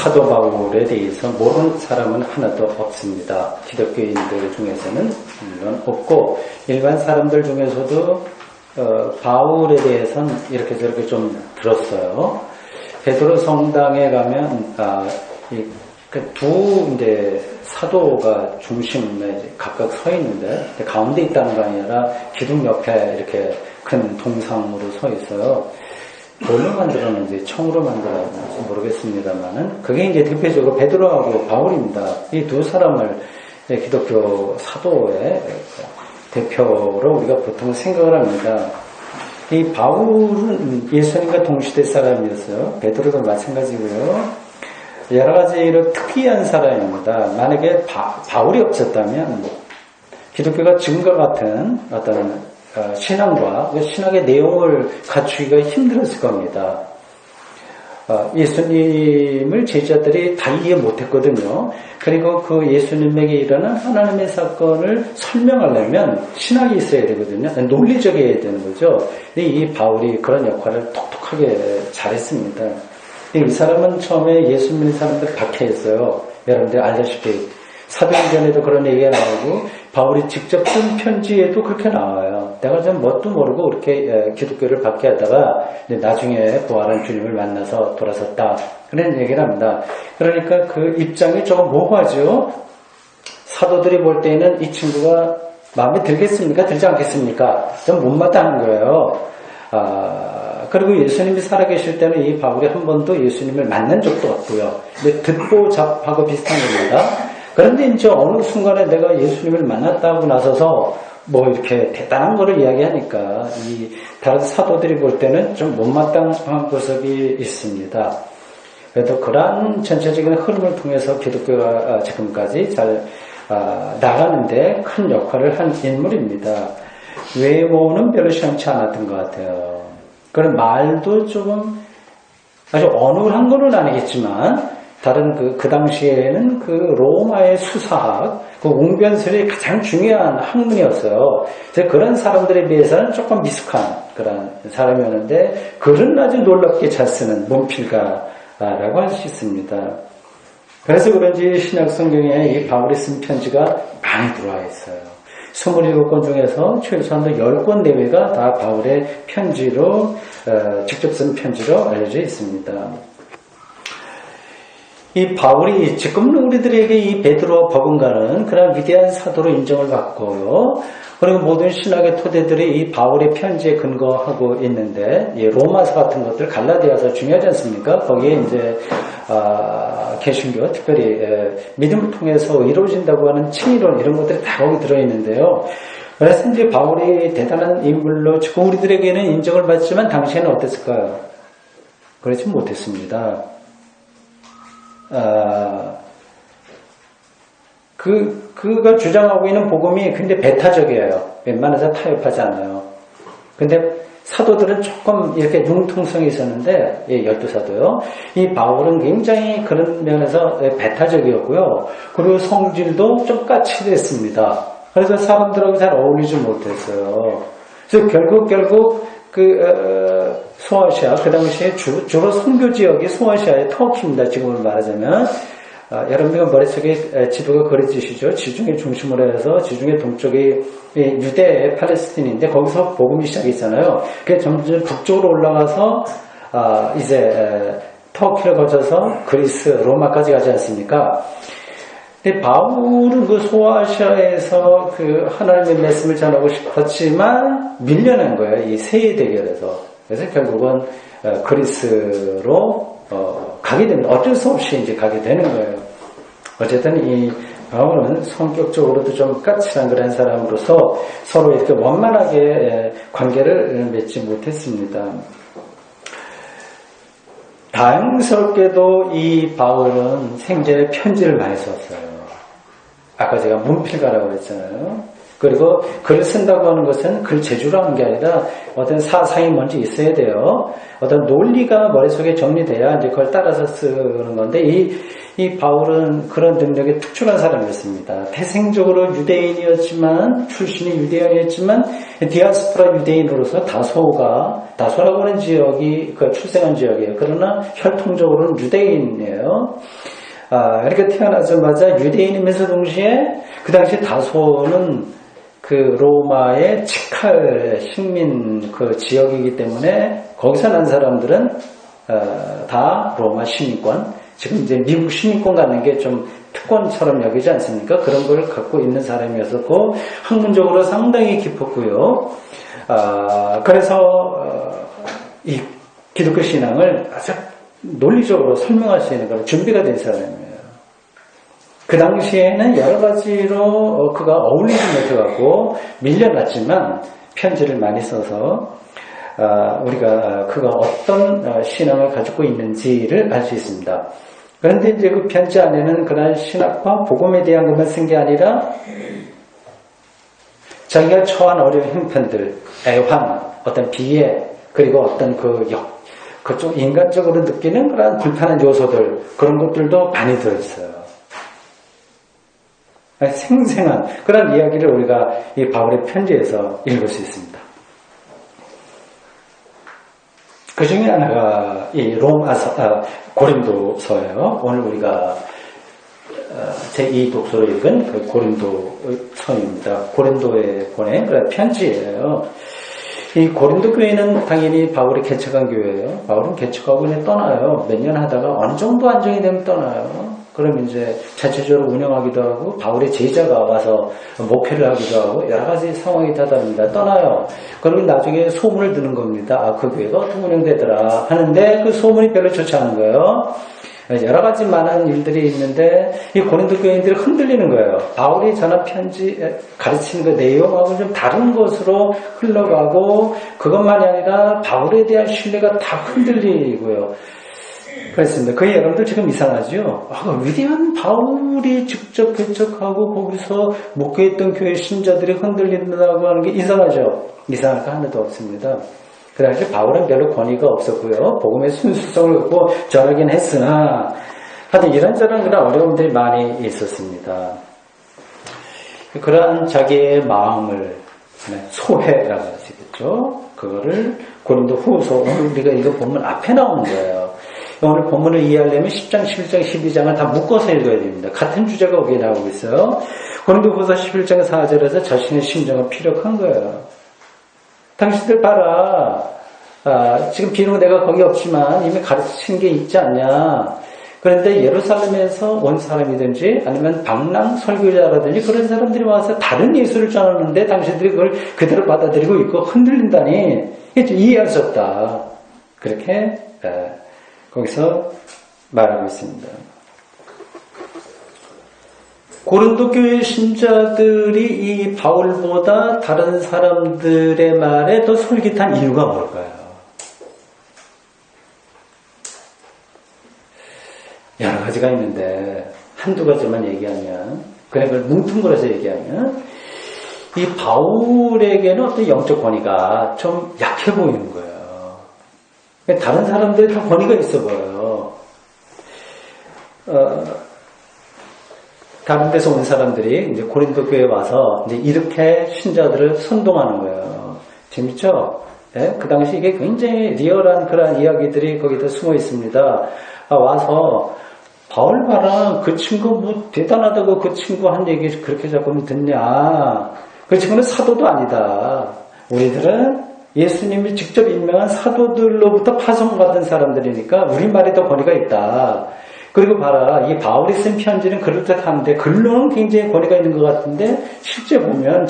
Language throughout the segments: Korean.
사도 바울에 대해서 모르는 사람은 하나도 없습니다. 기독교인들 중에서는 물론 없고 일반 사람들 중에서도 바울에 대해서는 이렇게 저렇게 좀 들었어요. 베드로 성당에 가면 두 이제 사도가 중심에 각각 서 있는데 가운데 있다는 거 아니라 기둥 옆에 이렇게 큰 동상으로 서 있어요. 뭘로 만들었는지 청으로 만들었는지 모르겠습니다만은 그게 이제 대표적으로 베드로하고 바울입니다. 이 두 사람을 기독교 사도의 대표로 우리가 보통 생각을 합니다. 이 바울은 예수님과 동시대 사람이었어요. 베드로도 마찬가지고요. 여러 가지로 특이한 사람입니다. 만약에 바울이 없었다면 기독교가 지금과 같은 어떤 신앙과 신학의 내용을 갖추기가 힘들었을 겁니다. 예수님을 제자들이 다 이해 못했거든요. 그리고 그 예수님에게 일어난 하나님의 사건을 설명하려면 신학이 있어야 되거든요. 논리적이어야 되는 거죠. 이 바울이 그런 역할을 똑똑하게 잘했습니다. 이 사람은 처음에 예수 믿는 사람들 박해했어요. 여러분들 알다시피 사도행전에도 그런 얘기가 나오고 바울이 직접 쓴 편지에도 그렇게 나와요. 내가 좀 뭣도 모르고 그렇게 기독교를 박해하다가 나중에 부활한 주님을 만나서 돌아섰다. 그런 얘기를 합니다. 그러니까 그 입장이 조금 모호하죠. 사도들이 볼 때는 이 친구가 마음에 들겠습니까? 들지 않겠습니까? 좀 못마땅한 거예요. 그리고 예수님이 살아계실 때는 이 바울이 한 번도 예수님을 만난 적도 없고요. 근데 듣보잡하고 비슷한 겁니다. 그런데 이제 어느 순간에 내가 예수님을 만났다고 나서서 뭐 이렇게 대단한 거를 이야기하니까 이 다른 사도들이 볼 때는 좀 못마땅한 구석이 있습니다. 그래도 그러한 전체적인 흐름을 통해서 기독교가 지금까지 잘 나가는데 큰 역할을 한 인물입니다. 외모는 별로 시원치 않았던 것 같아요. 그런 말도 조금 아주 어눌한 거는 아니겠지만 다른 그 당시에는 그 로마의 수사학, 그 웅변설이 가장 중요한 학문이었어요. 그런 사람들에 비해서는 조금 미숙한 그런 사람이었는데 글은 아주 놀랍게 잘 쓰는 문필가라고 할 수 있습니다. 그래서 그런지 신약 성경에 이 바울이 쓴 편지가 많이 들어와 있어요. 27권 중에서 최소한도 10권 내외가 다 바울의 편지로 직접 쓴 편지로 알려져 있습니다. 이 바울이 지금 우리들에게 이 베드로 버금가는 그런 위대한 사도로 인정을 받고요. 그리고 모든 신학의 토대들이 이 바울의 편지에 근거하고 있는데, 로마서 같은 것들, 갈라디아서 중요하지 않습니까? 거기에 이제 개신교, 특별히 믿음을 통해서 이루어진다고 하는 칭의론 이런 것들이 다 거기 들어있는데요. 그래서 이제 바울이 대단한 인물로 지금 우리들에게는 인정을 받지만 당시에는 어땠을까요? 그렇지 못했습니다. 그가 주장하고 있는 복음이 굉장히 배타적이에요. 웬만해서 타협하지 않아요. 근데 사도들은 조금 이렇게 융통성이 있었는데, 12사도요. 이 바울은 굉장히 그런 면에서 배타적이었고요. 그리고 성질도 좀 까칠했습니다. 그래서 사람들하고 잘 어울리지 못했어요. 그래서 결국 소아시아, 그 당시에 주로 선교 지역이 소아시아의 터키입니다. 지금으로 말하자면. 여러분들 머릿속에 지도가 그려지시죠? 지중해 중심으로 해서 지중해 동쪽이 유대 팔레스틴인데 거기서 복음이 시작했잖아요. 그게 점점 북쪽으로 올라가서 이제 터키를 거쳐서 그리스, 로마까지 가지 않습니까? 근데 바울은 그 소아시아에서 그 하나님의 말씀을 전하고 싶었지만 밀려난 거예요. 이 세계 대결에서. 그래서 결국은 그리스로 가게 됩니다. 어쩔 수 없이 이제 가게 되는 거예요. 어쨌든 이 바울은 성격적으로도 좀 까칠한 그런 사람으로서 서로 이렇게 원만하게 관계를 맺지 못했습니다. 다행스럽게도 이 바울은 생전에 편지를 많이 썼어요. 아까 제가 문필가라고 했잖아요. 그리고 글을 쓴다고 하는 것은 글 제주로 하는 게 아니라 어떤 사상이 먼저 있어야 돼요. 어떤 논리가 머릿속에 정리돼야 이제 그걸 따라서 쓰는 건데 이 바울은 그런 능력에 특출한 사람이었습니다. 태생적으로 유대인이었지만, 출신이 유대인이었지만, 디아스포라 유대인으로서 다소라고 하는 지역이, 출생한 지역이에요. 그러나 혈통적으로는 유대인이에요. 그러니까 태어나자마자 유대인이면서 동시에, 그 당시 다소는 그 로마의 치칼 식민 그 지역이기 때문에, 거기서 난 사람들은, 다 로마 시민권, 지금 이제 미국 시민권 갖는 게 좀 특권처럼 여기지 않습니까? 그런 걸 갖고 있는 사람이었었고, 학문적으로 상당히 깊었고요. 그래서, 이 기독교 신앙을 아주 논리적으로 설명할 수 있는 그런 준비가 된 사람이에요. 그 당시에는 여러 가지로 그가 어울리지 못해갖고 밀려났지만, 편지를 많이 써서, 우리가 그가 어떤 신앙을 가지고 있는지를 알 수 있습니다. 그런데 이제 그 편지 안에는 그런 신학과 복음에 대한 것만 쓴 게 아니라 자기가 처한 어려운 형편들, 애환, 어떤 비애, 그리고 어떤 그쪽 인간적으로 느끼는 그런 불편한 요소들, 그런 것들도 많이 들어있어요. 생생한 그런 이야기를 우리가 이 바울의 편지에서 읽을 수 있습니다. 그 중에 하나가 이 고린도서예요. 오늘 우리가 제2 독서로 읽은 그 고린도서입니다. 고린도에 보낸 그런 편지예요. 이 고린도 교회는 당연히 바울이 개척한 교회예요. 바울은 개척하고 그냥 떠나요. 몇 년 하다가 어느 정도 안정이 되면 떠나요. 그럼 이제 자체적으로 운영하기도 하고 바울의 제자가 와서 목회를 하기도 하고 여러 가지 상황이 다릅니다. 떠나요. 그러면 나중에 소문을 듣는 겁니다. 그 교회가 어떻게 운영되더라 하는데 그 소문이 별로 좋지 않은 거예요. 여러 가지 많은 일들이 있는데 이 고린도 교인들이 흔들리는 거예요. 바울이 전한 편지 가르치는 그 내용하고 좀 다른 것으로 흘러가고 그것만이 아니라 바울에 대한 신뢰가 다 흔들리고요. 그렇습니다. 그 여러분들 지금 이상하죠? 위대한 바울이 직접 개척하고 거기서 목회했던 교회 신자들이 흔들린다고 하는 게 이상하죠? 이상할 거 하나도 없습니다. 그 당시 바울은 별로 권위가 없었고요. 복음의 순수성을 갖고 전하긴 했으나 하여튼 이런저런 그런 어려움들이 많이 있었습니다. 그러한 자기의 마음을 소회라고 하시겠죠? 그거를 고린도 후서 오늘 우리가 이거 보면 앞에 나오는 거예요. 오늘 본문을 이해하려면 10장, 11장, 12장을 다 묶어서 읽어야 됩니다. 같은 주제가 여기에 나오고 있어요. 고린도 후서 11장 4절에서 자신의 심정을 피력한 거예요. 당신들 봐라. 지금 비록 내가 거기 없지만 이미 가르친 게 있지 않냐. 그런데 예루살렘에서 온 사람이든지 아니면 방랑 설교자라든지 그런 사람들이 와서 다른 예수를 전하는데 당신들이 그걸 그대로 받아들이고 있고 흔들린다니 이해할 수 없다. 그렇게 거기서 말하고 있습니다. 고린도 교회 신자들이 이 바울보다 다른 사람들의 말에 더 솔깃한 이유가 뭘까요? 여러 가지가 있는데 한두 가지만 얘기하면 그냥 그걸 뭉뚱그려서 얘기하면 이 바울에게는 어떤 영적 권위가 좀 약해 보이는 거예요. 다른 사람들이 다 권위가 있어 보여요. 다른 데서 온 사람들이 이제 고린도 교회에 와서 이제 이렇게 신자들을 선동하는 거예요. 재밌죠? 네? 그 당시 이게 굉장히 리얼한 그런 이야기들이 거기다 숨어 있습니다. 와서 바울 봐라, 그 친구 뭐 대단하다고 그 친구 한 얘기 그렇게 자꾸 듣냐? 그 친구는 사도도 아니다. 우리들은 예수님이 직접 임명한 사도들로부터 파송받은 사람들이니까 우리 말이 더 권위가 있다. 그리고 봐라, 이 바울이 쓴 편지는 그럴듯한데 글로는 굉장히 권위가 있는 것 같은데 실제 보면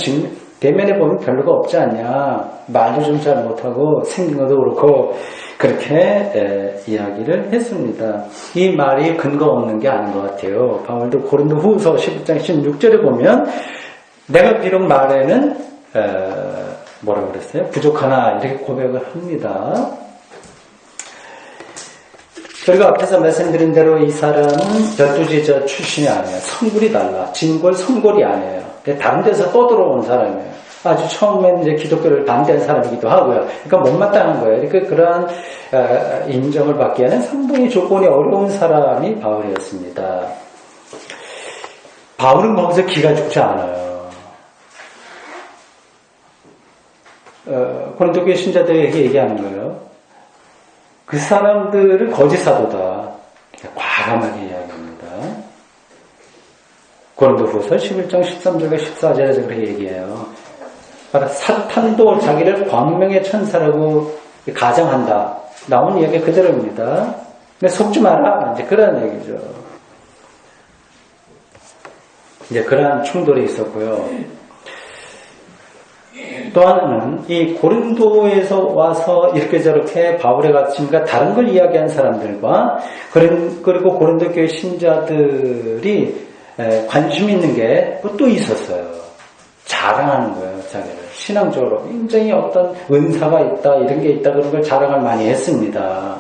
대면에 보면 별로가 없지 않냐. 말도 좀 잘 못하고 생긴 것도 그렇고 그렇게 이야기를 했습니다. 이 말이 근거 없는 게 아닌 것 같아요. 바울도 고린도 후서 11장 16절에 보면 내가 비록 말에는 뭐라고 그랬어요? 부족하나 이렇게 고백을 합니다. 그리고 앞에서 말씀드린 대로 이 사람은 열두제자 출신이 아니에요. 성굴이 달라. 진골 성골이 아니에요. 다른 데서 떠들어온 사람이에요. 아주 처음엔 이제 기독교를 반대한 사람이기도 하고요. 그러니까 못마땅한 거예요. 그러니까 그러한 인정을 받기에는 상당히 조건이 어려운 사람이 바울이었습니다. 바울은 거기서 기가 죽지 않아요. 고린도교회 신자들에게 얘기하는 거예요. 그 사람들은 거짓 사도다. 과감하게 이야기합니다. 고린도후서 11장 13절과 14절에서 그렇게 얘기해요. 사탄도 자기를 광명의 천사라고 가정한다. 나온 이야기 그대로입니다. 근데 속지 마라. 이제 그런 얘기죠. 이제 그러한 충돌이 있었고요. 또 하나는 이 고린도에서 와서 이렇게 저렇게 바울의 가르침과 다른 걸 이야기한 사람들과 그리고 고린도 교회 신자들이 관심 있는 게 또 있었어요. 자랑하는 거예요, 자기를. 신앙적으로 굉장히 어떤 은사가 있다, 이런 게 있다, 그런 걸 자랑을 많이 했습니다.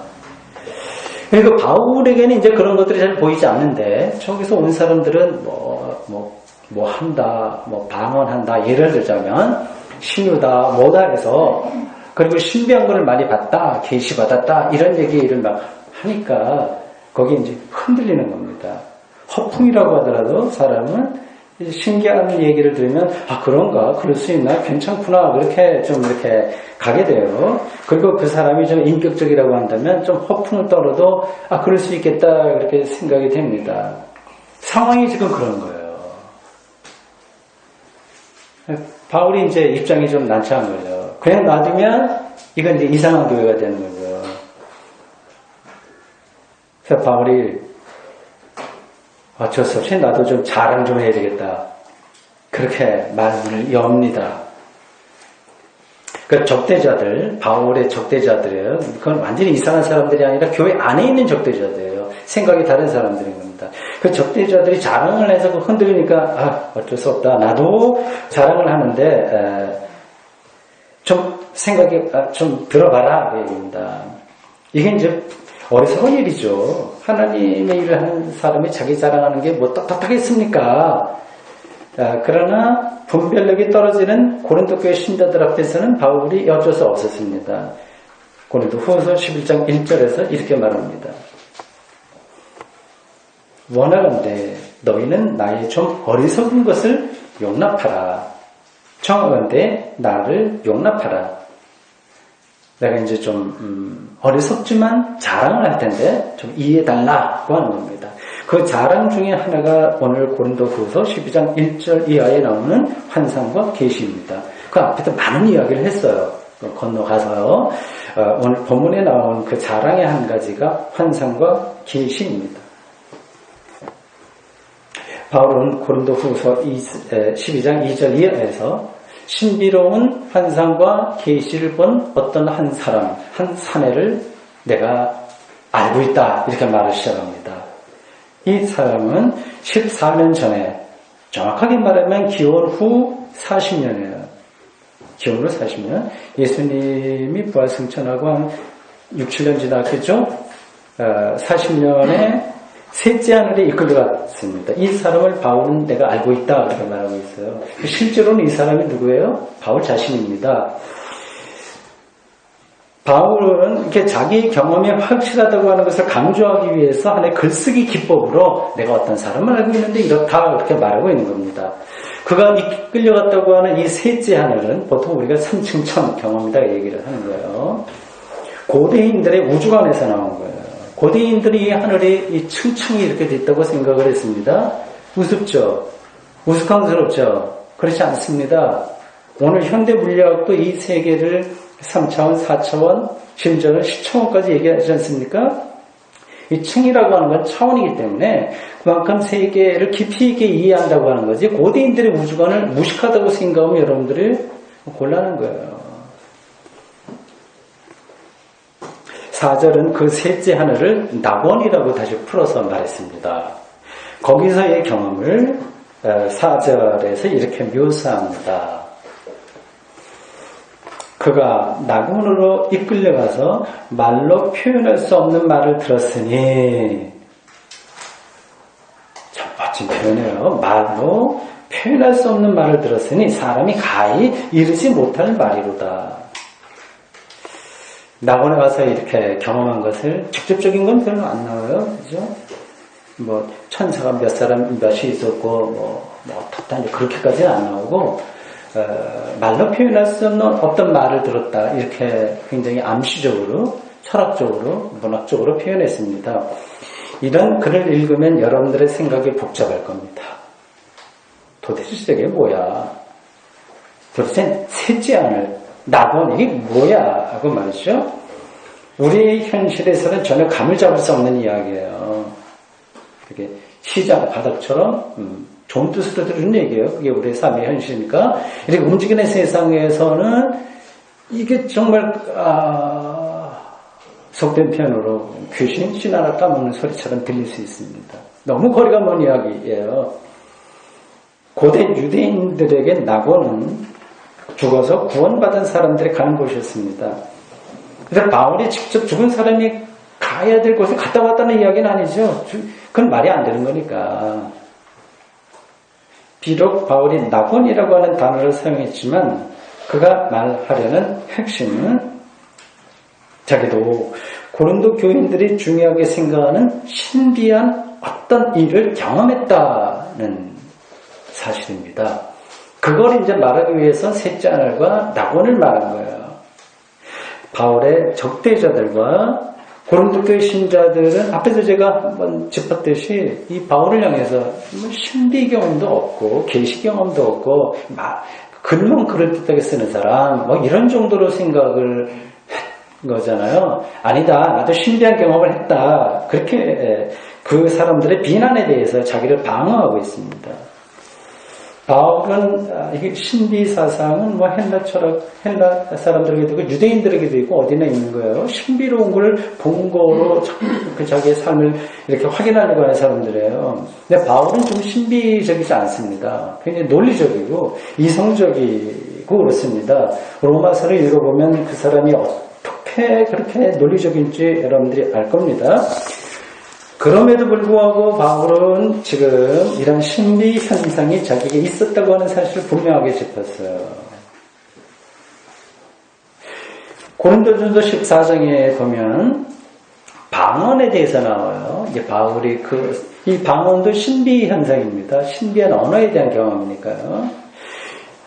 그리고 바울에게는 이제 그런 것들이 잘 보이지 않는데, 저기서 온 사람들은 뭐 한다, 뭐 방언한다, 예를 들자면, 신유다, 뭐다 해서, 그리고 신비한 거를 많이 봤다, 계시받았다, 이런 얘기를 막 하니까, 거기에 이제 흔들리는 겁니다. 허풍이라고 하더라도 사람은 신기한 얘기를 들으면 그런가? 그럴 수 있나? 괜찮구나. 그렇게 좀 이렇게 가게 돼요. 그리고 그 사람이 좀 인격적이라고 한다면 좀 허풍을 떨어도 그럴 수 있겠다. 그렇게 생각이 됩니다. 상황이 지금 그런 거예요. 바울이 이제 입장이 좀 난처한 거죠. 그냥 놔두면 이건 이제 이상한 교회가 되는 거죠. 그래서 바울이 어쩔 수 없이 나도 좀 자랑 좀 해야 되겠다. 그렇게 말문을 엽니다. 그 적대자들, 바울의 적대자들이에요. 그건 완전히 이상한 사람들이 아니라 교회 안에 있는 적대자들이에요. 생각이 다른 사람들인 겁니다. 그 적대자들이 자랑을 해서 흔들리니까 어쩔 수 없다. 나도 자랑을 하는데 좀 생각이 좀 들어봐라. 그 얘기입니다. 이게 이제 어리석은 일이죠. 하나님의 일을 하는 사람이 자기 자랑하는 게 뭐 떳떳하겠습니까? 그러나 분별력이 떨어지는 고린도 교회 신자들 앞에서는 바울이 어쩔 수 없었습니다. 고린도 후서 11장 1절에서 이렇게 말합니다. 원하건대 너희는 나의 좀 어리석은 것을 용납하라. 청하건대 나를 용납하라. 내가 이제 좀 어리석지만 자랑을 할 텐데 좀 이해해달라고 하는 겁니다. 그 자랑 중에 하나가 오늘 고린도후서 12장 1절 이하에 나오는 환상과 계시입니다. 그 앞에도 많은 이야기를 했어요. 건너가서요. 오늘 본문에 나온 그 자랑의 한 가지가 환상과 계시입니다. 바울은 고린도후서 12장 2절 이하에서 신비로운 환상과 계시를 본 어떤 한 사람, 한 사내를 내가 알고 있다. 이렇게 말을 시작합니다. 이 사람은 14년 전에, 정확하게 말하면 기원 후 40년이에요. 기원으로 40년. 예수님이 부활승천하고 한 6, 7년 지났겠죠? 40년에 셋째 하늘에 이끌려갔습니다. 이 사람을 바울은 내가 알고 있다. 그렇게 말하고 있어요. 실제로는 이 사람이 누구예요? 바울 자신입니다. 바울은 이렇게 자기 경험이 확실하다고 하는 것을 강조하기 위해서 하나의 글쓰기 기법으로 내가 어떤 사람을 알고 있는데 이렇다. 그렇게 말하고 있는 겁니다. 그가 이끌려갔다고 하는 이 셋째 하늘은 보통 우리가 삼층천 경험이다 얘기를 하는 거예요. 고대인들의 우주관에서 나온 거예요. 고대인들이 이 하늘에 이 층층이 이렇게 됐다고 생각을 했습니다. 우습죠? 우스꽝스럽죠? 그렇지 않습니다. 오늘 현대 물리학도 이 세계를 3차원, 4차원, 심지어는 10차원까지 얘기하지 않습니까? 이 층이라고 하는 건 차원이기 때문에 그만큼 세계를 깊이 있게 이해한다고 하는 거지 고대인들의 우주관을 무식하다고 생각하면 여러분들이 곤란한 거예요. 4절은 그 셋째 하늘을 낙원이라고 다시 풀어서 말했습니다. 거기서의 경험을 4절에서 이렇게 묘사합니다. 그가 낙원으로 이끌려가서 말로 표현할 수 없는 말을 들었으니 참 멋진 표현이에요. 말로 표현할 수 없는 말을 들었으니 사람이 가히 이르지 못할 말이로다. 낙원에 가서 이렇게 경험한 것을 직접적인 건 별로 안 나와요. 그죠? 뭐 천사가 몇 사람 몇이 있었고 뭐 어떻다 그렇게까지는 안 나오고 말로 표현할 수 없는 어떤 말을 들었다 이렇게 굉장히 암시적으로 철학적으로 문학적으로 표현했습니다. 이런 글을 읽으면 여러분들의 생각이 복잡할 겁니다. 도대체 저게 뭐야? 도대체 셋째 하늘 낙원 이게 뭐야? 하고 말이죠. 우리 현실에서는 전혀 감을 잡을 수 없는 이야기예요. 이렇게 시장 바닥처럼 좋은 뜻으로 들은 얘기예요. 그게 우리의 삶의 현실이니까 이렇게 움직이는 세상에서는 이게 정말 속된 표현으로 귀신 신 하나 까먹는 소리처럼 들릴 수 있습니다. 너무 거리가 먼 이야기예요. 고대 유대인들에게 낙원은 죽어서 구원받은 사람들이 가는 곳이었습니다. 그래서 바울이 직접 죽은 사람이 가야 될 곳에 갔다 왔다는 이야기는 아니죠. 그건 말이 안 되는 거니까. 비록 바울이 낙원이라고 하는 단어를 사용했지만 그가 말하려는 핵심은 자기도 고린도 교인들이 중요하게 생각하는 신비한 어떤 일을 경험했다는 사실입니다. 그걸 이제 말하기 위해서 셋째 하늘과 낙원을 말한 거예요. 바울의 적대자들과 고린도 교회 신자들은 앞에서 제가 한번 짚었듯이 이 바울을 향해서 신비 경험도 없고 계시 경험도 없고 글만 그럴듯하게 쓰는 사람 뭐 이런 정도로 생각을 했 거잖아요. 아니다. 나도 신비한 경험을 했다. 그렇게 그 사람들의 비난에 대해서 자기를 방어하고 있습니다. 바울은 이게 신비 사상은 뭐 헬라 철학, 헬라 사람들에게도 있고 유대인들에게도 있고 어디나 있는 거예요. 신비로운 걸 본 거로 그 자기의 삶을 이렇게 확인하려고 하는 사람들이에요. 근데 바울은 좀 신비적이지 않습니다. 굉장히 논리적이고 이성적이고 그렇습니다. 로마서를 읽어보면 그 사람이 어떻게 그렇게 논리적인지 여러분들이 알 겁니다. 그럼에도 불구하고 바울은 지금 이런 신비 현상이 자기에게 있었다고 하는 사실을 분명하게 짚었어요. 고린도전서 14장에 보면 방언에 대해서 나와요. 이제 바울이 이 방언도 신비 현상입니다. 신비한 언어에 대한 경험이니까요.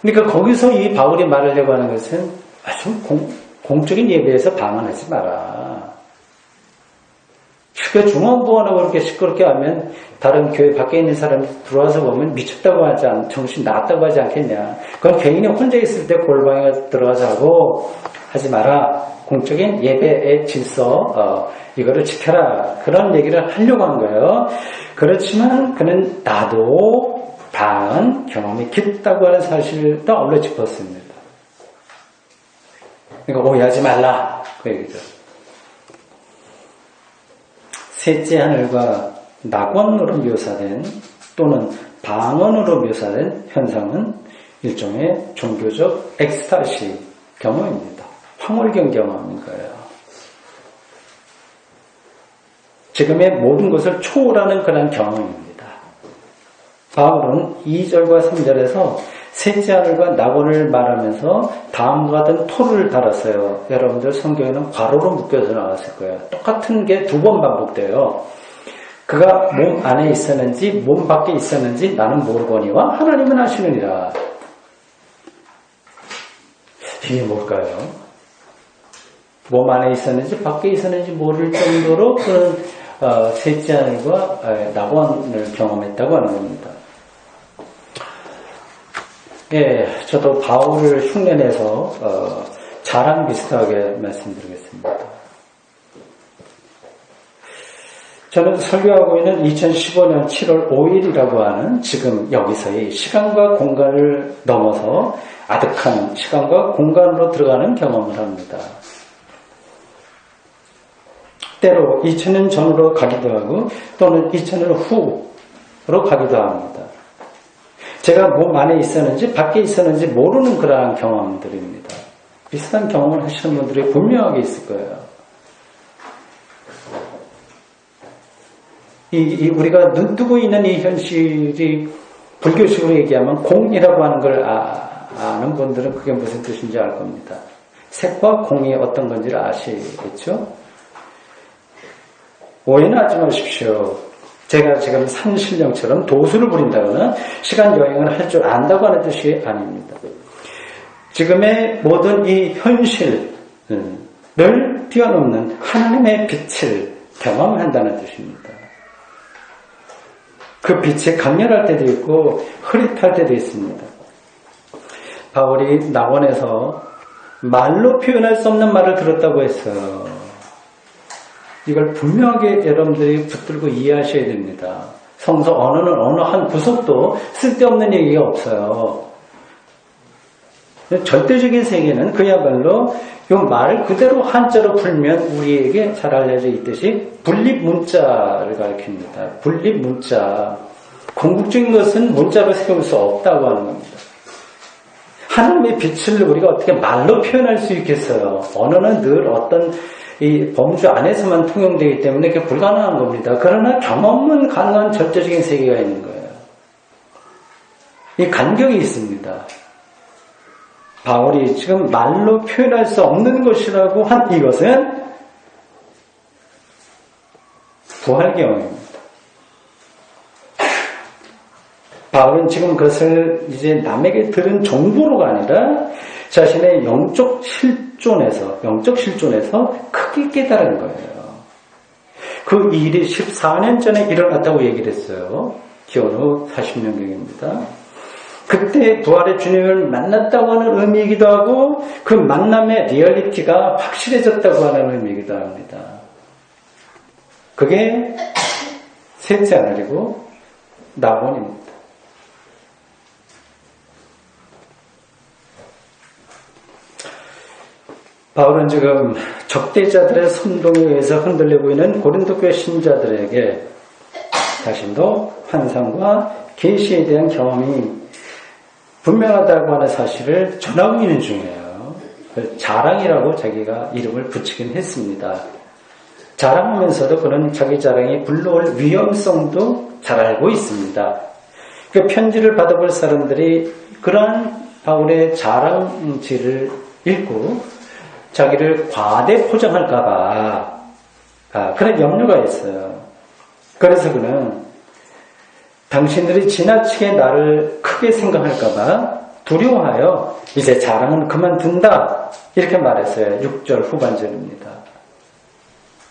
그러니까 거기서 이 바울이 말하려고 하는 것은 아주 공적인 예배에서 방언하지 마라. 그 중원부원하고 그렇게 시끄럽게 하면 다른 교회 밖에 있는 사람이 들어와서 보면 미쳤다고 하지 정신 나갔다고 하지 않겠냐. 그건 개인이 혼자 있을 때 골방에 들어가서 하고 하지 마라. 공적인 예배의 질서 이거를 지켜라. 그런 얘기를 하려고 한 거예요. 그렇지만 그는 나도 다른 경험이 깊다고 하는 사실도 아울러 짚었습니다. 그러니까 오해하지 말라. 그 얘기죠. 셋째 하늘과 낙원으로 묘사된 또는 방언으로 묘사된 현상은 일종의 종교적 엑스타시 경험입니다. 황홀경 경험인 거예요. 지금의 모든 것을 초월하는 그런 경험입니다. 바울은 2절과 3절에서 셋째 하늘과 낙원을 말하면서 다음과 같은 토를 달았어요. 여러분들 성경에는 괄호로 묶여서 나왔을 거예요. 똑같은 게 2번 반복돼요. 그가 몸 안에 있었는지 몸 밖에 있었는지 나는 모르거니와 하나님은 아시느니라. 이게 뭘까요? 몸 안에 있었는지 밖에 있었는지 모를 정도로 그런 셋째 하늘과 낙원을 경험했다고 하는 겁니다. 예, 저도 바울을 흉내내서 자랑 비슷하게 말씀드리겠습니다. 저는 설교하고 있는 2015년 7월 5일이라고 하는 지금 여기서의 시간과 공간을 넘어서 아득한 시간과 공간으로 들어가는 경험을 합니다. 때로 2000년 전으로 가기도 하고 또는 2000년 후로 가기도 합니다. 제가 몸 안에 있었는지 밖에 있었는지 모르는 그러한 경험들입니다. 비슷한 경험을 하시는 분들이 분명하게 있을 거예요. 우리가 눈뜨고 있는 이 현실이 불교식으로 얘기하면 공이라고 하는 걸 아는 분들은 그게 무슨 뜻인지 알 겁니다. 색과 공이 어떤 건지를 아시겠죠? 오해는 하지 마십시오. 제가 지금 산신령처럼 도수를 부린다거나 시간 여행을 할 줄 안다고 하는 뜻이 아닙니다. 지금의 모든 이 현실을 뛰어넘는 하나님의 빛을 경험한다는 뜻입니다. 그 빛이 강렬할 때도 있고 흐릿할 때도 있습니다. 바울이 낙원에서 말로 표현할 수 없는 말을 들었다고 했어요. 이걸 분명하게 여러분들이 붙들고 이해하셔야 됩니다. 성서 언어는 어느 한 구석도 쓸데없는 얘기가 없어요. 절대적인 세계는 그야말로 이 말을 그대로 한자로 풀면 우리에게 잘 알려져 있듯이 분립문자를 가리킵니다. 분립문자. 궁극적인 것은 문자로 세울 수 없다고 하는 겁니다. 하나님의 빛을 우리가 어떻게 말로 표현할 수 있겠어요? 언어는 늘 어떤 이 범주 안에서만 통용되기 때문에 그게 불가능한 겁니다. 그러나 경험은 가능한 절대적인 세계가 있는 거예요. 이 간격이 있습니다. 바울이 지금 말로 표현할 수 없는 것이라고 한 이것은 부활 경험입니다. 바울은 지금 그것을 이제 남에게 들은 정보로가 아니라 자신의 영적 실존에서 크게 깨달은 거예요. 그 일이 14년 전에 일어났다고 얘기를 했어요. 기원 후 40년경입니다. 그때 부활의 주님을 만났다고 하는 의미이기도 하고 그 만남의 리얼리티가 확실해졌다고 하는 의미이기도 합니다. 그게 셋째 하늘이고 낙원입니다. 바울은 지금 적대자들의 선동에 의해서 흔들리고 있는 고린도 교회 신자들에게 자신도 환상과 계시에 대한 경험이 분명하다고 하는 사실을 전하고 있는 중이에요. 자랑이라고 자기가 이름을 붙이긴 했습니다. 자랑하면서도 그런 자기 자랑이 불러올 위험성도 잘 알고 있습니다. 그 편지를 받아볼 사람들이 그러한 바울의 자랑질을 읽고 자기를 과대 포장할까봐 그런 염려가 있어요. 그래서 그는 당신들이 지나치게 나를 크게 생각할까봐 두려워하여 이제 자랑은 그만둔다 이렇게 말했어요. 6절 후반절입니다.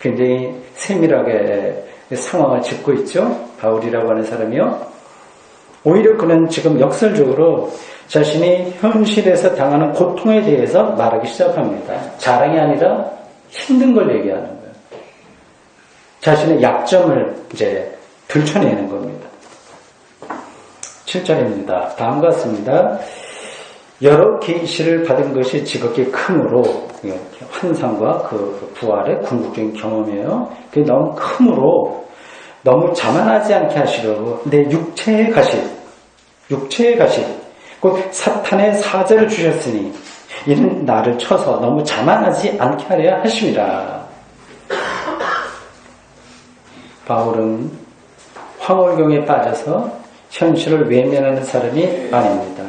굉장히 세밀하게 상황을 짚고 있죠. 바울이라고 하는 사람이요. 오히려 그는 지금 역설적으로 자신이 현실에서 당하는 고통에 대해서 말하기 시작합니다. 자랑이 아니라 힘든 걸 얘기하는 거예요. 자신의 약점을 이제 들춰내는 겁니다. 7절입니다. 다음과 같습니다. 여러 계시를 받은 것이 지극히 크므로 환상과 그 부활의 궁극적인 경험이에요. 그게 너무 크므로 너무 자만하지 않게 하시려고 내 육체의 가시 곧 사탄의 사자를 주셨으니 이는 나를 쳐서 너무 자만하지 않게 하려 하심이라. 바울은 황홀경에 빠져서 현실을 외면하는 사람이 아닙니다.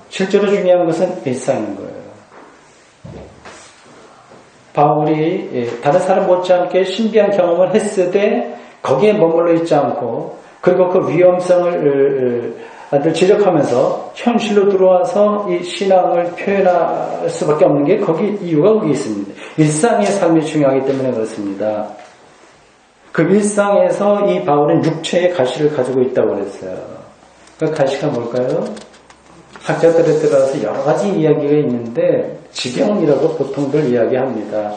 실제로 중요한 것은 일상인 거예요. 바울이 다른 사람 못지않게 신비한 경험을 했을 때 거기에 머물러 있지 않고 그리고 그 위험성을 지적하면서 현실로 들어와서 이 신앙을 표현할 수밖에 없는 게 이유가 거기 있습니다. 일상의 삶이 중요하기 때문에 그렇습니다. 그 일상에서 이 바울은 육체의 가시를 가지고 있다고 그랬어요. 그 가시가 뭘까요? 학자들에 따라서 여러 가지 이야기가 있는데 지경이라고 보통들 이야기합니다.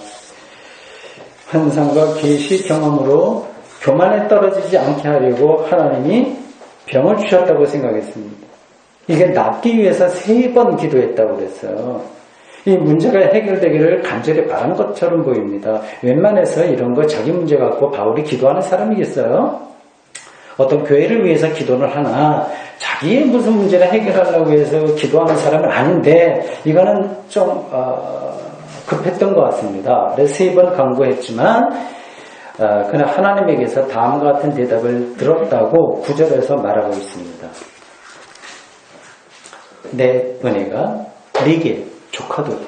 환상과 계시 경험으로 교만에 떨어지지 않게 하려고 하나님이 병을 주셨다고 생각했습니다. 이게 낫기 위해서 3번 기도했다고 그랬어요. 이 문제가 해결되기를 간절히 바란 것처럼 보입니다. 웬만해서 이런 거 자기 문제 갖고 바울이 기도하는 사람이겠어요? 어떤 교회를 위해서 기도를 하나 자기의 무슨 문제를 해결하려고 해서 기도하는 사람은 아닌데 이거는 좀 급했던 것 같습니다. 그래서 3번 강구했지만 그러나 하나님에게서 다음과 같은 대답을 들었다고 9절에서 말하고 있습니다. 내 은혜가 네게 족하도다.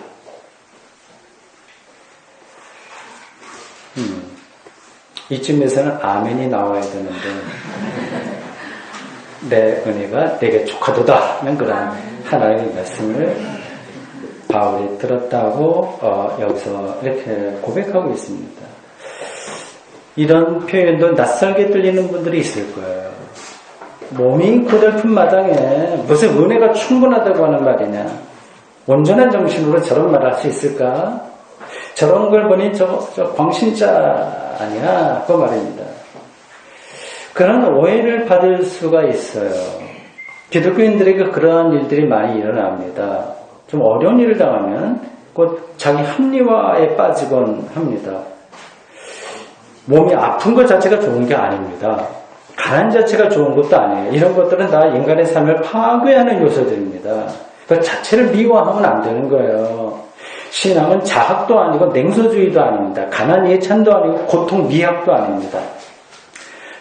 이쯤에서는 아멘이 나와야 되는데 내 은혜가 내게 족하도다 하는 그런 하나님의 말씀을 바울이 들었다고 여기서 이렇게 고백하고 있습니다. 이런 표현도 낯설게 들리는 분들이 있을 거예요. 몸이 고달픈 마당에 무슨 은혜가 충분하다고 하는 말이냐. 온전한 정신으로 저런 말을 할 수 있을까? 저런 걸 보니 저 광신자 아니야? 그 말입니다. 그런 오해를 받을 수가 있어요. 기독교인들에게 그러한 일들이 많이 일어납니다. 좀 어려운 일을 당하면 곧 자기 합리화에 빠지곤 합니다. 몸이 아픈 것 자체가 좋은 게 아닙니다. 가난 자체가 좋은 것도 아니에요. 이런 것들은 다 인간의 삶을 파괴하는 요소들입니다. 그 자체를 미워하면 안 되는 거예요. 신앙은 자학도 아니고 냉소주의도 아닙니다. 가난 예찬도 아니고 고통 미학도 아닙니다.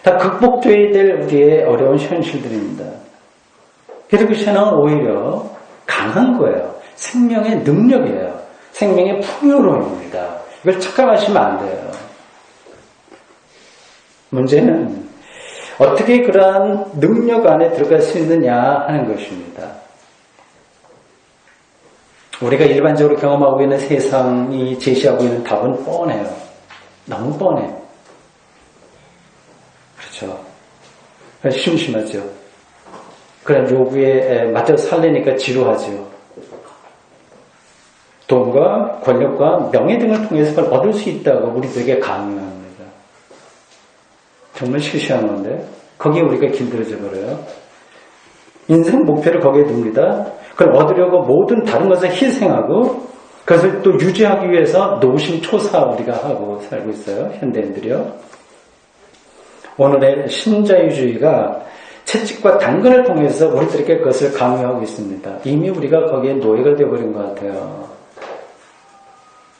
다 극복돼야 될 우리의 어려운 현실들입니다. 그리고 신앙은 오히려 강한 거예요. 생명의 능력이에요. 생명의 풍요로움입니다. 이걸 착각하시면 안 돼요. 문제는 어떻게 그러한 능력 안에 들어갈 수 있느냐 하는 것입니다. 우리가 일반적으로 경험하고 있는 세상이 제시하고 있는 답은 뻔해요. 너무 뻔해. 그렇죠. 심심하죠. 그런 요구에 맞춰 살려니까 지루하죠. 돈과 권력과 명예 등을 통해서 그걸 얻을 수 있다고 우리들에게 강요합니다. 정말 시시한 건데 거기에 우리가 길들여져 버려요. 인생 목표를 거기에 둡니다. 그걸 얻으려고 모든 다른 것을 희생하고 그것을 또 유지하기 위해서 노심초사 우리가 하고 살고 있어요. 현대인들이요. 오늘의 신자유주의가 채찍과 당근을 통해서 우리들에게 그것을 강요하고 있습니다. 이미 우리가 거기에 노예가 되어버린 것 같아요.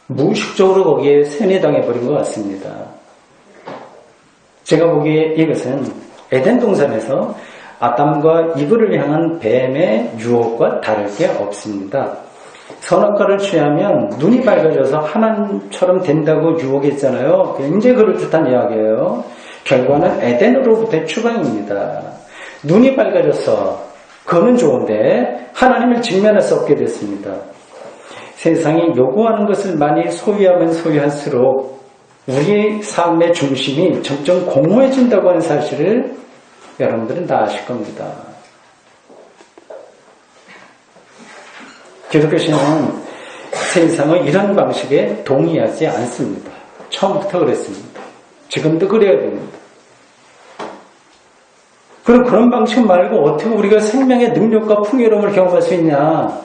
무의식적으로 거기에 세뇌당해버린 것 같습니다. 제가 보기에 이것은 에덴 동산에서 아담과 이브를 향한 뱀의 유혹과 다를 게 없습니다. 선악과를 취하면 눈이 밝아져서 하나님처럼 된다고 유혹했잖아요. 굉장히 그럴듯한 이야기예요. 결과는 에덴으로부터의 추방입니다. 눈이 밝아져서 그거는 좋은데 하나님을 직면할 수 없게 됐습니다. 세상이 요구하는 것을 많이 소유하면 소유할수록 우리의 삶의 중심이 점점 공허해진다고 하는 사실을 여러분들은 다 아실 겁니다. 기독교 신앙은 세상의 이런 방식에 동의하지 않습니다. 처음부터 그랬습니다. 지금도 그래야 됩니다. 그럼 그런 방식 말고 어떻게 우리가 생명의 능력과 풍요로움을 경험할 수 있냐?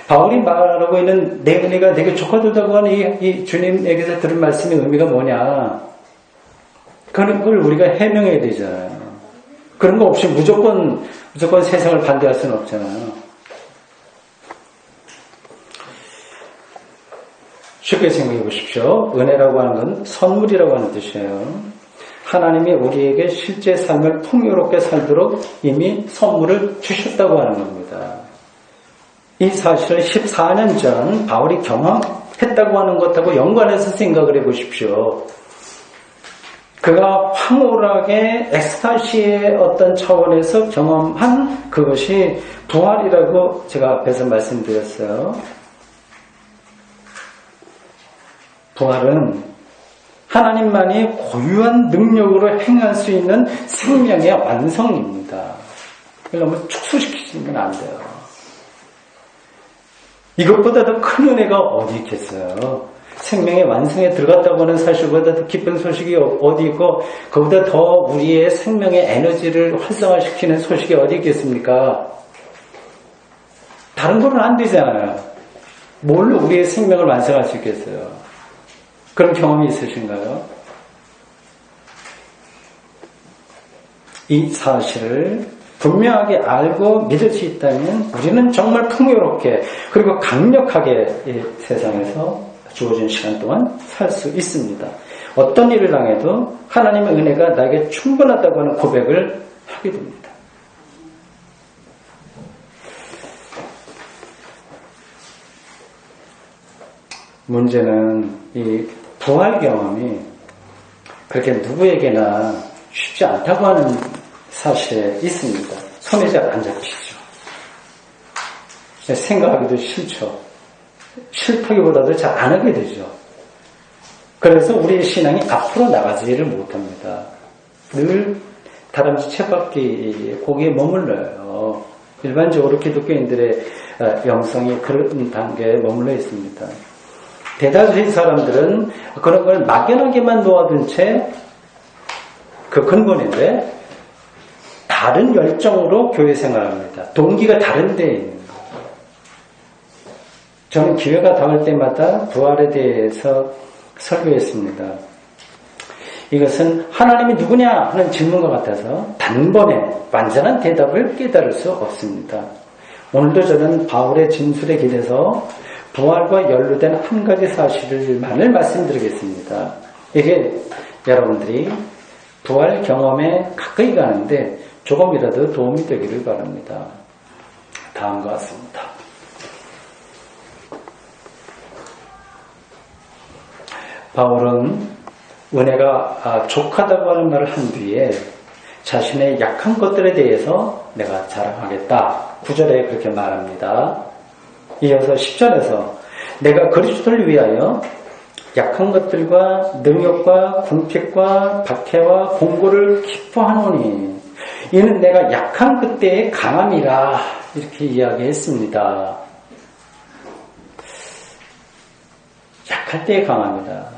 바울이 말하고 있는 내 은혜가 내게 족하도다고 하는 이 주님에게서 들은 말씀의 의미가 뭐냐? 그런 걸 우리가 해명해야 되잖아요. 그런 거 없이 무조건 세상을 반대할 수는 없잖아요. 쉽게 생각해 보십시오. 은혜라고 하는 건 선물이라고 하는 뜻이에요. 하나님이 우리에게 실제 삶을 풍요롭게 살도록 이미 선물을 주셨다고 하는 겁니다. 이 사실을 14년 전 바울이 경험했다고 하는 것하고 연관해서 생각을 해 보십시오. 그가 황홀하게 엑스타시의 어떤 차원에서 경험한 그것이 부활이라고 제가 앞에서 말씀드렸어요. 부활은 하나님만이 고유한 능력으로 행할 수 있는 생명의 완성입니다. 이걸 너무 축소시키시면 안 돼요. 이것보다 더 큰 은혜가 어디 있겠어요. 생명의 완성에 들어갔다고 하는 사실보다 더 기쁜 소식이 어디 있고 그보다 더 우리의 생명의 에너지를 활성화시키는 소식이 어디 있겠습니까? 다른 거는 안 되잖아요. 뭘로 우리의 생명을 완성할 수 있겠어요? 그런 경험이 있으신가요? 이 사실을 분명하게 알고 믿을 수 있다면 우리는 정말 풍요롭게 그리고 강력하게 이 세상에서 주어진 시간 동안 살 수 있습니다. 어떤 일을 당해도 하나님의 은혜가 나에게 충분하다고 하는 고백을 하게 됩니다. 문제는 이 부활 경험이 그렇게 누구에게나 쉽지 않다고 하는 사실에 있습니다. 손에 잘 안 잡히죠. 생각하기도 싫죠. 싫다기보다도 잘 안 하게 되죠. 그래서 우리의 신앙이 앞으로 나가지를 못합니다. 늘 다람쥐 쳇바퀴 거기에 머물러요. 일반적으로 기독교인들의 영성이 그런 단계에 머물러 있습니다. 대다수의 사람들은 그런 걸 막연하게만 놓아둔 채 그 근본인데 다른 열정으로 교회 생활합니다. 동기가 다른 데에 있는 거예요. 저는 기회가 닿을 때마다 부활에 대해서 설교했습니다. 이것은 하나님이 누구냐 하는 질문과 같아서 단번에 완전한 대답을 깨달을 수 없습니다. 오늘도 저는 바울의 진술에 기대서 부활과 연루된 한 가지 사실만을 말씀드리겠습니다. 이게 여러분들이 부활 경험에 가까이 가는데 조금이라도 도움이 되기를 바랍니다. 다음과 같습니다. 바울은 은혜가 족하다고 하는 말을 한 뒤에 자신의 약한 것들에 대해서 내가 자랑하겠다. 9절에 그렇게 말합니다. 이어서 10절에서 내가 그리스도를 위하여 약한 것들과 능욕과 궁핍과 박해와 공고를 기뻐하노니 이는 내가 약한 그때의 강함이라 이렇게 이야기했습니다. 약할 때의 강함이다.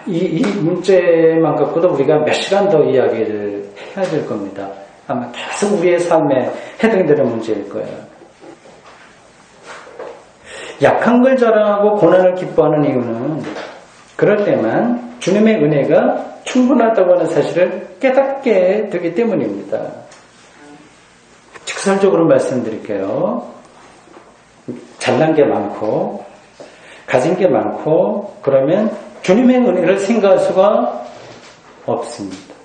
이 문제만 갖고도 우리가 몇 시간 더 이야기를 해야 될 겁니다. 아마 계속 우리의 삶에 해당되는 문제일 거예요. 약한 걸 자랑하고 고난을 기뻐하는 이유는 그럴 때만 주님의 은혜가 충분하다고 하는 사실을 깨닫게 되기 때문입니다. 직설적으로 말씀드릴게요. 잘난 게 많고 가진 게 많고 그러면 주님의 은혜를 생각할 수가 없습니다.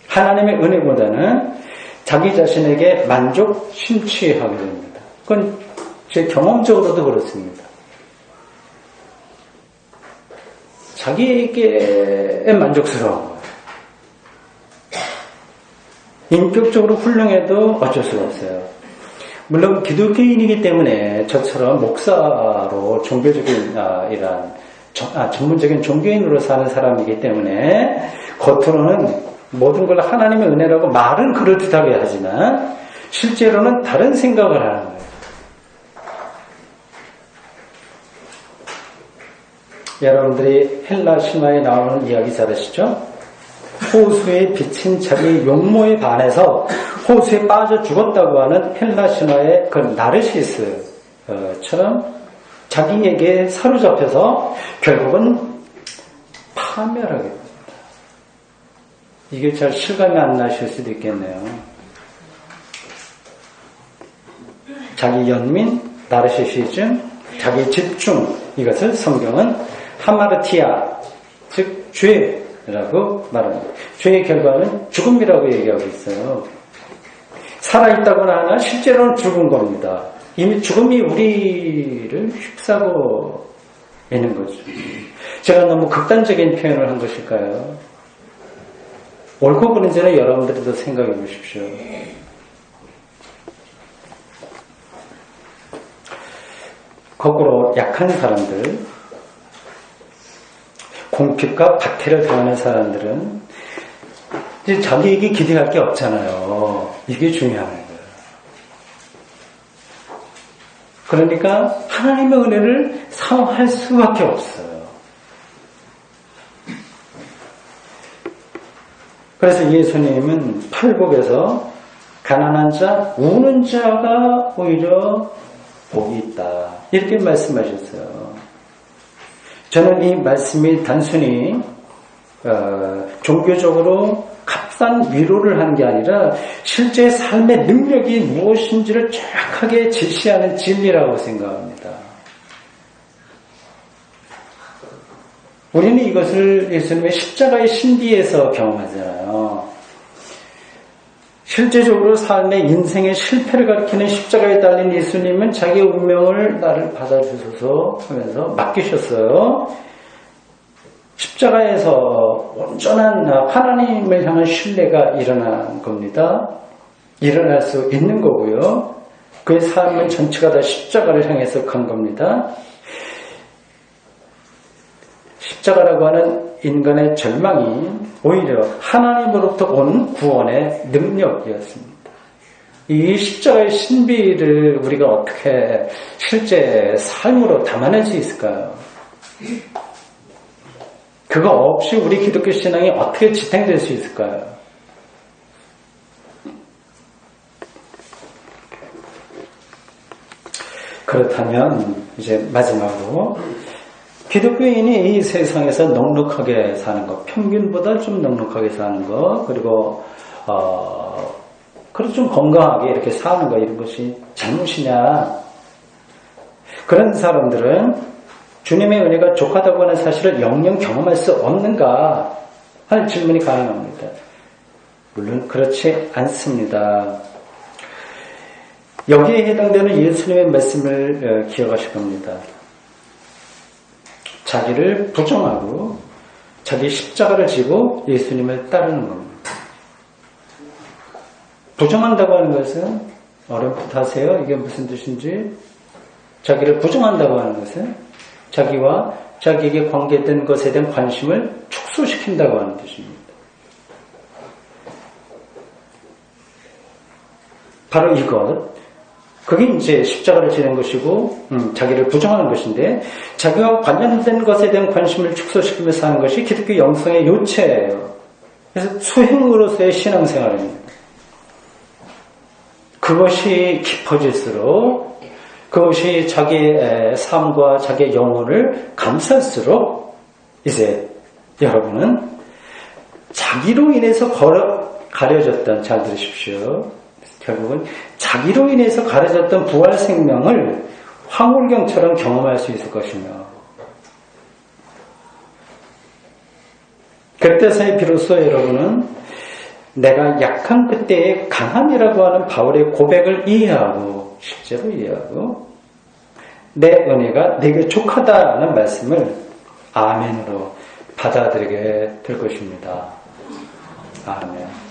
하나님의 은혜보다는 자기 자신에게 만족, 심취하게 됩니다. 그건 제 경험적으로도 그렇습니다. 자기에게 만족스러운 거예요. 인격적으로 훌륭해도 어쩔 수가 없어요. 물론 기독교인이기 때문에 저처럼 목사로 종교적인 전문적인 종교인으로 사는 사람이기 때문에 겉으로는 모든 걸 하나님의 은혜라고 말은 그럴듯하게 하지만 실제로는 다른 생각을 하는 거예요. 여러분들이 헬라 신화에 나오는 이야기 잘 아시죠? 호수에 비친 자기 용모에 반해서 호수에 빠져 죽었다고 하는 헬라 신화의 그 나르시스처럼 자기에게 사로잡혀서 결국은 파멸하게 됩니다. 이게 잘 실감이 안 나실 수도 있겠네요. 자기 연민, 나르시시즘, 자기 집중, 이것을 성경은 하마르티아, 즉 죄라고 말합니다. 죄의 결과는 죽음이라고 얘기하고 있어요. 살아있다고나 하나 실제로는 죽은 겁니다. 이미 죽음이 우리를 휩싸고 있는 거죠. 제가 너무 극단적인 표현을 한 것일까요? 옳고 그른지는 여러분들도 생각해 보십시오. 거꾸로 약한 사람들, 공핍과 박해를 당하는 사람들은 이제 자기에게 기대할 게 없잖아요. 이게 중요한 거예요. 그러니까 하나님의 은혜를 사모할 수밖에 없어요. 그래서 예수님은 팔복에서 가난한 자, 우는 자가 오히려 복이 있다. 이렇게 말씀하셨어요. 저는 이 말씀이 단순히 종교적으로 값싼 위로를 하는 게 아니라 실제 삶의 능력이 무엇인지를 정확하게 제시하는 진리라고 생각합니다. 우리는 이것을 예수님의 십자가의 신비에서 경험하잖아요. 실제적으로 삶의 인생의 실패를 가리키는 십자가에 달린 예수님은 자기의 운명을 나를 받아주소서 하면서 맡기셨어요. 십자가에서 온전한 하나님을 향한 신뢰가 일어난 겁니다. 일어날 수 있는 거고요. 그의 삶은 전체가 다 십자가를 향해서 간 겁니다. 십자가라고 하는 인간의 절망이 오히려 하나님으로부터 온 구원의 능력이었습니다. 이 십자가의 신비를 우리가 어떻게 실제 삶으로 담아낼 수 있을까요? 그거 없이 우리 기독교 신앙이 어떻게 지탱될 수 있을까요? 그렇다면 이제 마지막으로 기독교인이 이 세상에서 넉넉하게 사는 것, 평균보다 좀 넉넉하게 사는 것, 그리고 그래도 좀 건강하게 이렇게 사는 것, 이런 것이 잘못이냐? 그런 사람들은 주님의 은혜가 족하다고 하는 사실을 영영 경험할 수 없는가 하는 질문이 가능합니다. 물론 그렇지 않습니다. 여기에 해당되는 예수님의 말씀을 기억하실 겁니다. 자기를 부정하고 자기 십자가를 지고 예수님을 따르는 겁니다. 부정한다고 하는 것은 어렴풋하세요? 이게 무슨 뜻인지? 자기를 부정한다고 하는 것은 자기와 자기에게 관계된 것에 대한 관심을 축소시킨다고 하는 뜻입니다. 바로 이것. 그게 이제 십자가를 지는 것이고 자기를 부정하는 것인데 자기와 관련된 것에 대한 관심을 축소시키면서 하는 것이 기독교 영성의 요체예요. 그래서 수행으로서의 신앙생활입니다. 그것이 깊어질수록 그것이 자기의 삶과 자기의 영혼을 감쌀수록 이제 여러분은 자기로 인해서 가려졌던, 잘 들으십시오. 결국은 자기로 인해서 가려졌던 부활 생명을 황홀경처럼 경험할 수 있을 것이며 그때서야 비로소 여러분은 내가 약한 그때의 강함이라고 하는 바울의 고백을 이해하고 실제로 이해하고 내 은혜가 내게 족하다는 말씀을 아멘으로 받아들이게 될 것입니다. 아멘.